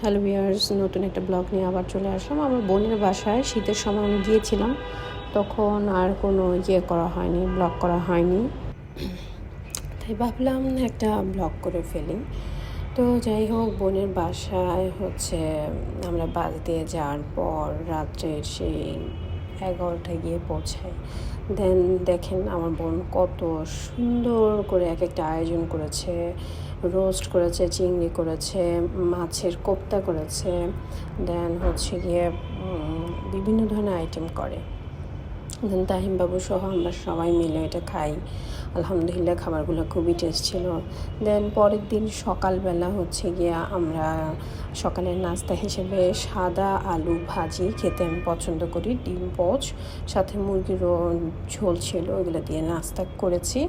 Hello viewers, নতুন একটা blog নিয়ে আবার চলে আসলাম। আমার বোনের বাসায় শীতের সময় আমি গিয়েছিলাম, তখন আর কোনো করা হয়নি, ব্লগ করা হয়নি, তাই ভাবলাম একটা ব্লগ করে ফেলি। তো যাই হোক, বোনের বাসায় আমরা বাস দিয়ে যাওয়ার পর রাত্রের সেই 11টায় গিয়ে পৌঁছাই। দেন দেখেন আমার বোন কত সুন্দর করে এক একটা আয়োজন করেছে। রোস্ট করেছে, চিংড়ি করেছে, মাছের কোপ্তা করেছে, দেন গিয়ে বিভিন্ন ধরনের আইটেম করে। দেন তাহিম বাবু সহ আমরা সবাই মিলে এটা খাই। আলহামদুলিল্লাহ খাবারগুলো খুবই টেস্ট ছিল। দেন পরের দিন সকালবেলা আমরা সকালের নাস্তা হিসেবে সাদা আলু ভাজি খেতে আমি পছন্দ করি, ডিম পোচ সাথে মুরগিরও ঝোল ছিল, ওগুলো দিয়ে নাস্তা করেছি।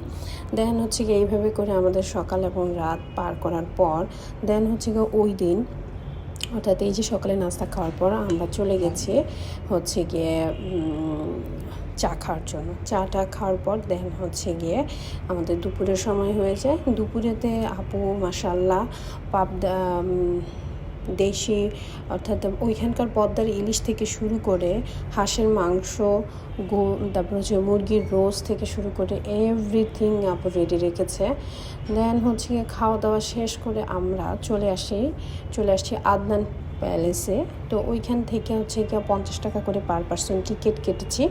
দেন এইভাবে করে আমাদের সকাল এবং রাত পার করার পর দেন ওই দিন অর্থাৎ এই যে সকালে নাস্তা খাওয়ার পর আমরা চলে গেছি গিয়ে চা খাওয়ার জন্য। চাটা খাওয়ার পর দেন গিয়ে আমাদের দুপুরের সময় হয়ে যায়। দুপুরেতে আপু মাশাআল্লাহ পাবদা দেশি অর্থাৎ ওইখানকার পদ্মার ইলিশ থেকে শুরু করে হাঁসের মাংস, তারপর মুরগির রোস্ট থেকে শুরু করে এভরিথিং আপু রেডি রেখেছে। দেন খাওয়া দাওয়া শেষ করে আমরা চলে আসছি আদনান প্যালেসে। তো ওইখান থেকে 50 টাকা করে পার পার্সন টিকিট কেটেছি।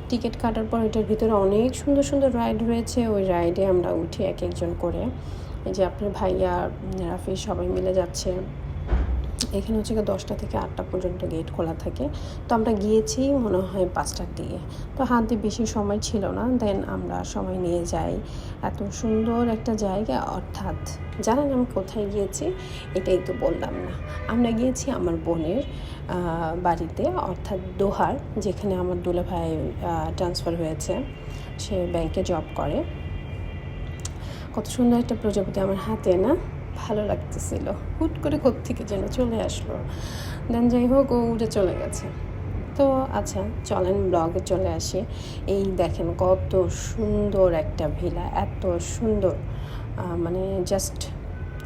টিকিট কাটার পর এটার ভিতরে অনেক সুন্দর সুন্দর রাইড রয়েছে। ওই রাইডে আমরা উঠি এক একজন করে। এই যে আপনার ভাইয়া রাফি সবাই মিলে যাচ্ছে। এখানে 10টা থেকে 8টা পর্যন্ত গেট খোলা থাকে। তো আমরা গিয়েছি মনে হয় 5টার দিকে। তো হাতে বেশি সময় ছিল না, দেন আমরা সময় নিয়ে যাই। এত সুন্দর একটা জায়গা, অর্থাৎ জানেন আমি কোথায় গিয়েছি? এটাই তো বললাম না। আমরা গিয়েছি আমার বোনের বাড়িতে, অর্থাৎ দোহার, যেখানে আমার দুলাভাই ট্রান্সফার হয়েছে, সে ব্যাংকে জব করে। কত সুন্দর একটা প্রজাপতি আমার হাতে, না? ভালো লাগতেছিল। হুট করে কোত্থেকে যেন চলে আসলো। দেন যাই হোক, ও উঠে চলে গেছে। তো আচ্ছা, চলেন ব্লগে চলে আসি। এই দেখেন কত সুন্দর একটা ভিলা, এত সুন্দর, মানে জাস্ট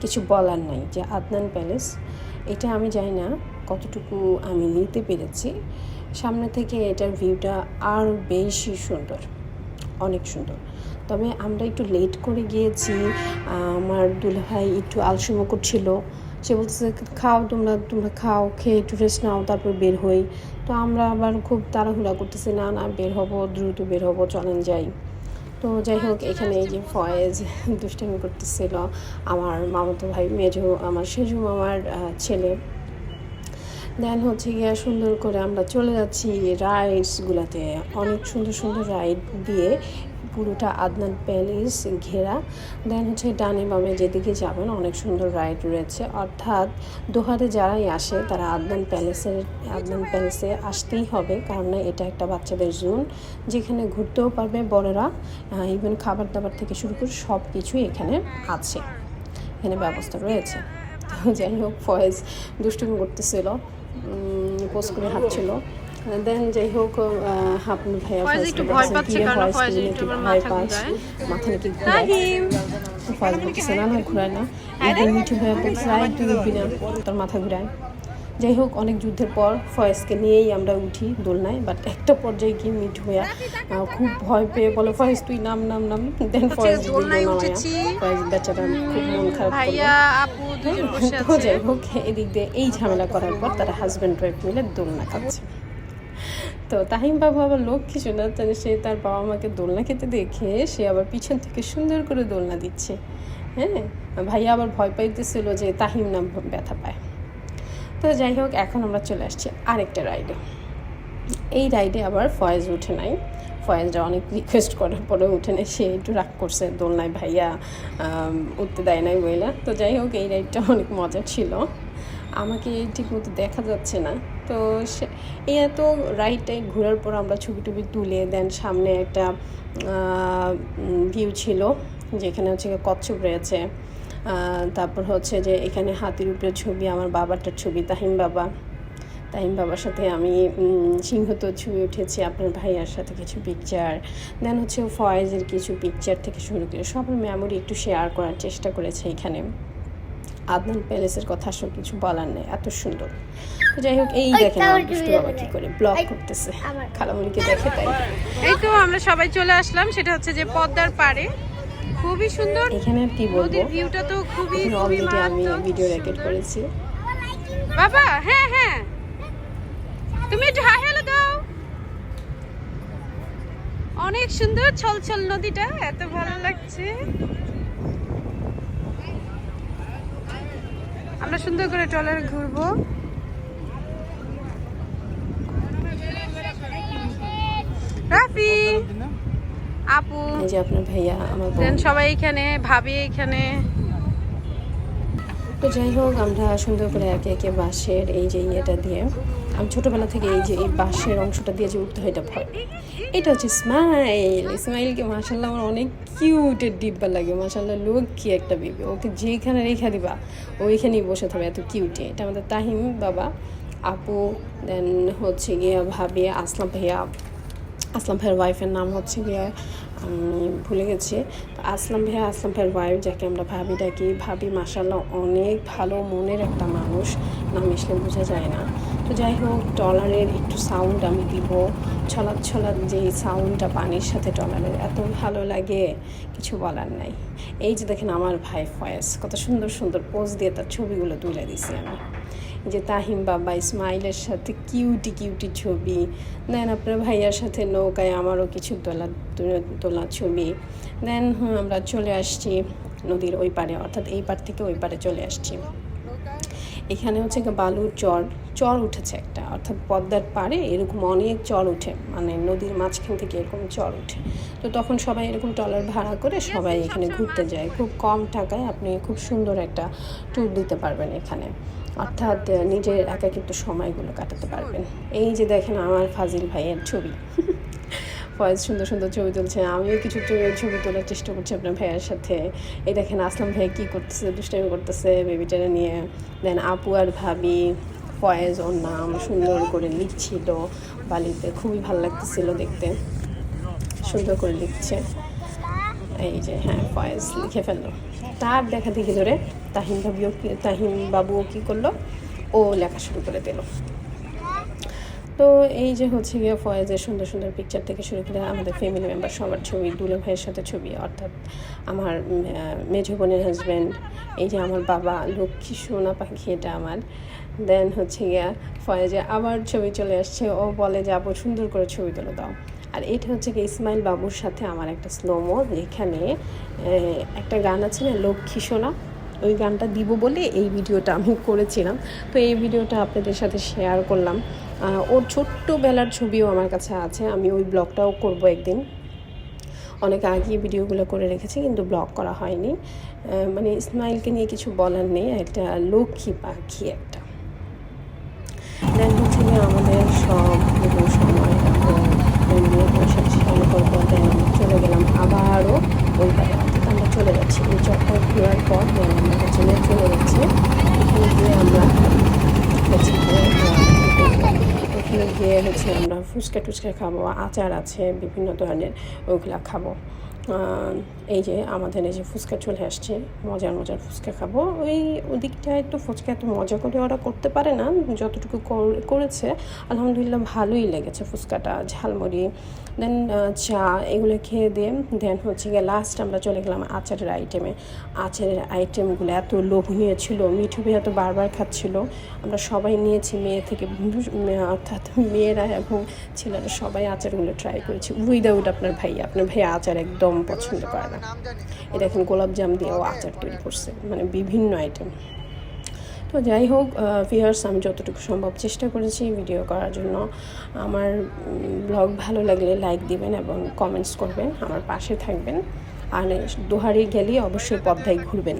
কিছু বলার নাই। যে আদনান প্যালেস, এটা আমি জানি না কতটুকু আমি নিতে পেরেছি। সামনে থেকে এটার ভিউটা আর বেশি সুন্দর, অনেক সুন্দর। তবে আমরা একটু লেট করে গিয়েছি। আমার দুলাভাই একটু আলসেমি করছিল। সে বলতেছে খাও, তোমরা খাও, খেয়ে একটু রেস্ট নাও, তারপর বের হই। তো আমরা আবার খুব তাড়াহুড়া করতেছি, না বের হবো, দ্রুত বের হবো, চলেন যাই। তো যাই হোক, এখানে এই যে ফয়েজ দুষ্টামি করতেছিল, আমার মামাতো ভাই আমার সেজু মামার ছেলে। দেন গিয়ে সুন্দর করে আমরা চলে যাচ্ছি রাইডসগুলোতে। অনেক সুন্দর সুন্দর রাইড দিয়ে পুরোটা আদনান প্যালেস ঘেরা। দেন ডানে বামে যেদিকে যাবেন অনেক সুন্দর রাইড রয়েছে। অর্থাৎ দোহারে যারাই আসে তারা আদনান প্যালেসে আসতেই হবে, কারণ এটা একটা বাচ্চাদের জোন, যেখানে ঘুরতেও পারবে বড়রা। ইভেন খাবার দাবার থেকে শুরু করে সব কিছুই এখানে আছে, এখানে ব্যবস্থা রয়েছে। তো যাই হোক, ফয়েজ দুষ্টুমি করতেছিল, পোস্ট করে হাঁটছিল। দেন যাই হোক, আপনার ভাইয়া ভয় পাচ্ছে, মাথা নাকি ফয়েজ বলতেছে না ঘুরায় না। মিঠু ভাইয়া বলছে তুই উঠবি না, তোর মাথা ঘুরায়। যাই হোক, অনেক যুদ্ধের পর ফয়েজকে নিয়েই আমরা উঠি দোলনায়। বাট একটা পর্যায়ে গিয়ে মিঠু ভাইয়া খুব ভয় পেয়ে বলে ফয়েজ তুই নাম। দেন ফয়েজ বেচারা খুব মন খারাপ করলো। যাই হোক, এদিক দিয়ে এই ঝামেলা করার পর তারা হাজব্যান্ড ওয়াইফ মিলে দোলনা খাচ্ছে। তো তাহিম বাবু আবার লক্ষ্মী শোনা, সে তার বাবা মাকে দোলনা খেতে দেখে সে আবার পিছন থেকে সুন্দর করে দোলনা দিচ্ছে। হ্যাঁ, ভাইয়া আবার ভয় পাইতেছিল যে তাহিম না ব্যথা পায়। তো যাই হোক, এখন আমরা চলে আসছি আরেকটা রাইডে। এই রাইডে আবার ফয়েজ উঠে নাই। ফয়েজরা অনেক রিকোয়েস্ট করার পরে উঠে নেয়, সে একটু রাগ করছে, দোলনায় ভাইয়া উঠতে দেয় নাই বইলা। তো যাই হোক, এই রাইডটা অনেক মজা ছিল। আমাকে ঠিক মতো দেখা যাচ্ছে না। তো এই এত রাইডটাই ঘোরার পর আমরা ছবি টবি তুলে দেন সামনে একটা ভিউ ছিল, যেখানে কচ্ছপ রয়েছে। তারপর যে এখানে হাতির উপরে ছবি, আমার বাবাটার ছবি, তাহিম বাবার সাথে আমি সিংহতোর ছবি উঠেছি, আপনার ভাইয়ার সাথে কিছু পিকচার। দেন ফয়েজের কিছু পিকচার থেকে শুরু করে সবার মেমোরি একটু শেয়ার করার চেষ্টা করেছে এখানে। আদনান প্যালেসের কথা আসলে কিছু বলার নেই, এত সুন্দর। তো যাই হোক, এই দেখেন আমার দুষ্টু বাবা কি করে ব্লগ করতেছে, খালামণিকে দেখে তাই। এই তো আমরা সবাই চলে আসলাম, সেটা হচ্ছে যে পদ্মার পাড়ে, খুবই সুন্দর। এখানে আর কি বলবো, নদীর ভিউটা তো খুবই অলরেডি আমি ভিডিও রেকর্ড করেছি। বাবা হ্যাঁ হ্যাঁ, তুমি একটু হাই হ্যালো দাও। অনেক সুন্দর ছলছল নদীটা, এত ভালো লাগছে। আমরা সুন্দর করে ট্রলারে ঘুরবো। রাফি, আপু, এই যে আপনার ভাইয়া, আমার বোন, সবাই এখানে, ভাবি এখানে। তো যাই হোক, আমরা সুন্দর করে একে একে বাঁশের এই যে ইয়েটা দিয়ে, আমি ছোটোবেলা থেকে এই যে এই বাঁশের অংশটা দিয়ে যে উঠতে হয় এটা ভয়। এটা হচ্ছে ইসমাইল। ইসমাইলকে মাশাল্লাহ আমার অনেক কিউটের ডিব্বা লাগে, মাশাল্লাহ লক্ষ্মী একটা বেবি। ওকে যেখানে রেখা দিবা ওইখানেই বসে থাকবে, এত কিউটি। এটা আমাদের তাহিম বাবা, আপু, দেন হচ্ছে গিয়ে ভাবি, আসলাম ভাইয়া। আসলাম ভাইয়ের ওয়াইফের নাম হচ্ছে গিয়ে আমি ভুলে গেছি। তো আসলাম ভাইয়ের ওয়াইফ, যাকে আমরা ভাবি ডাকি। ভাবি মাশাল্লাহ অনেক ভালো মনের একটা মানুষ, না মিশলে বোঝা যায় না। তো যাই হোক, ট্রলারের একটু সাউন্ড আমি দিব, ছলাৎ ছলাৎ যেই সাউন্ডটা পানির সাথে ট্রলারের এত ভালো লাগে, কিছু বলার নাই। এই যে দেখেন আমার ভাই ফয়েজ কত সুন্দর সুন্দর পোজ দিয়ে তার ছবিগুলো তুলে দিছি আমি। যে তাহিম বাবা ইসমাইলের সাথে কিউটি কিউটি ছবি, দেন আপনার ভাইয়ার সাথে নৌকায় আমারও কিছু তোলা ছবি। দেন আমরা চলে আসছি নদীর ওই পারে, অর্থাৎ এই পার থেকে ওই পারে চলে আসছি। এখানে হচ্ছে বালুর চর উঠেছে একটা, অর্থাৎ পদ্মার পাড়ে এরকম অনেক চর উঠে, মানে নদীর মাঝখান থেকে এরকম চর উঠে। তো তখন সবাই এরকম ট্রলার ভাড়া করে সবাই এখানে ঘুরতে যায়। খুব কম টাকায় আপনি খুব সুন্দর একটা ট্যুর দিতে পারবেন এখানে, অর্থাৎ নিজের একাকিত্ব সময়গুলো কাটাতে পারবেন। এই যে দেখেন আমার ফাজিল ভাইয়ের ছবি, ফয়েজ সুন্দর সুন্দর ছবি তুলছে, আমিও কিছু ছবি তোলার চেষ্টা করছি আপনার ভাইয়ের সাথে। এই দেখেন আসলাম ভাই কী করতেছে, দুষ্টামি করতেছে বেবিটারে নিয়ে। দেন আপু আর ভাবি, ফয়েজ ওর নাম সুন্দর করে লিখছিল বালিতে, খুবই ভালো লাগতেছিল দেখতে, সুন্দর করে লিখছে। এই যে হ্যাঁ, ফয়েজ লিখে ফেললো। তার দেখা দেখি ধরে তাহিম বাবুও কী করলো, ও লেখা শুরু করে দিল। তো এই যে হচ্ছে গিয়ে ফয়েজের সুন্দর সুন্দর পিকচার থেকে শুরু করে আমাদের ফ্যামিলি মেম্বার সবার ছবি, দুলে ভাইয়ের সাথে ছবি, অর্থাৎ আমার মেজো বোনের হাজব্যান্ড। এই যে আমার বাবা লক্ষ্মী সোনা পাখি, এটা আমার। দেন হচ্ছে গিয়া ফয়েজে আবার ছবি চলে আসছে, ও বলে যে আপু সুন্দর করে ছবি তুলে দাও। আর এটা হচ্ছে কি ইসমাইল বাবুর সাথে আমার একটা স্লোমো, যেখানে একটা গান আছে না লক্ষ্মী সোনা, ওই গানটা দিব বলে এই ভিডিওটা আমি করেছিলাম। তো এই ভিডিওটা আপনাদের সাথে শেয়ার করলাম। ওর ছোট্টবেলার ছবিও আমার কাছে আছে, আমি ওই ব্লগটাও করব একদিন। অনেক আগে ভিডিওগুলো করে রেখেছি কিন্তু ব্লগ করা হয়নি। মানে ইসমাইলকে নিয়ে কিছু বলার নেই, একটা লক্ষ্মী পাখি একটা। দেন হচ্ছে গিয়ে আমাদের সব সময় সাথে শেয়ার করবো। দেন আমরা চলে গেলাম আবারও ওই পারে, অর্থাৎ আমরা চলে যাচ্ছি এই চক্কর ঘোরার পর। দেন আমরা হচ্ছে চলে যাচ্ছি এখানে গিয়ে আমরা হচ্ছে ওখানে গিয়ে হচ্ছে আমরা ফুচকা খাবো, আচার আছে বিভিন্ন ধরনের, ওইগুলো খাবো। এই যে আমাদের এই যে ফুচকা চলে আসছে, মজার ফুচকা খাবো। ওদিকটায় একটু ফুচকা এত মজা করে ওরা করতে পারে না, যতটুকু করেছে আলহামদুলিল্লাহ ভালোই লেগেছে ফুচকাটা, ঝালমুড়ি, দেন চা, এগুলো খেয়ে দিয়ে দেন হচ্ছে গিয়ে লাস্ট আমরা চলে গেলাম আচারের আইটেমগুলো এত লোভনীয় ছিল। মিঠু ভাইয়া তো বারবার খাচ্ছিল, আমরা সবাই নিয়েছি, মেয়ে থেকে অর্থাৎ মেয়েরা এবং ছেলেরা সবাই আচারগুলো ট্রাই করেছি। উইদাউট আপনার ভাইয়া আচার একদম পছন্দ করে না। এটা এখন গোলাপজাম দিয়েও আচার তৈরি করছে, মানে বিভিন্ন আইটেম। তো যাই হোক ভিউয়ার্স, আমি যতটুকু সম্ভব চেষ্টা করেছি ভিডিও করার জন্য। আমার ব্লগ ভালো লাগলে লাইক দিবেন এবং কমেন্টস করবেন, আমার পাশে থাকবেন। আর দোহারে গেলে অবশ্যই পদ্মায় ঘুরবেন।